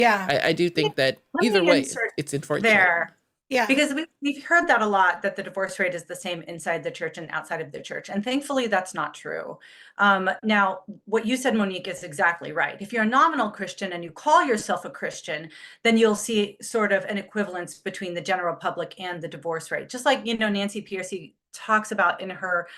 Yeah. I do think that Let either me way, insert it's unfortunate. there. Yeah. Because we've heard that a lot, that the divorce rate is the same inside the church and outside of the church. And thankfully, that's not true. Now, what you said, Monique, is exactly right. If you're a nominal Christian and you call yourself a Christian, then you'll see sort of an equivalence between the general public and the divorce rate. Just like, Nancy Pearcey talks about in her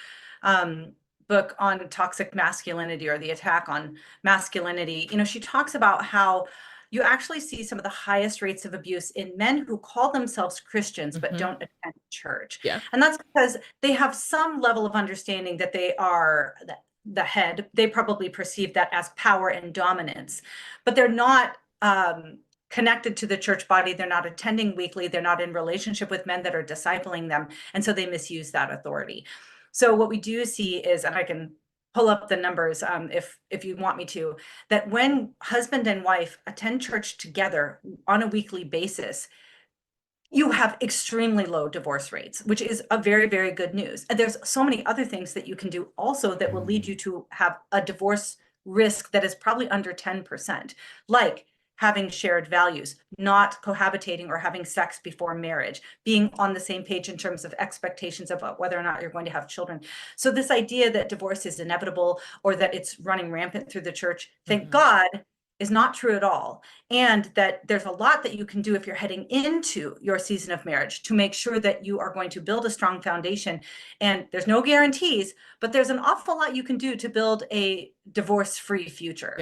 book on toxic masculinity, or the attack on masculinity. She talks about how you actually see some of the highest rates of abuse in men who call themselves Christians but don't attend church. Yeah. And that's because they have some level of understanding that they are the head. They probably perceive that as power and dominance, but they're not connected to the church body. They're not attending weekly. They're not in relationship with men that are discipling them. And so they misuse that authority. So what we do see is, and I can pull up the numbers if you want me to, that when husband and wife attend church together on a weekly basis, you have extremely low divorce rates, which is a very, very good news. And there's so many other things that you can do also that will lead you to have a divorce risk that is probably under 10%, like having shared values, not cohabitating or having sex before marriage, being on the same page in terms of expectations about whether or not you're going to have children. So this idea that divorce is inevitable or that it's running rampant through the church, thank God, is not true at all. And that there's a lot that you can do if you're heading into your season of marriage to make sure that you are going to build a strong foundation. And there's no guarantees, but there's an awful lot you can do to build a divorce-free future. Yeah.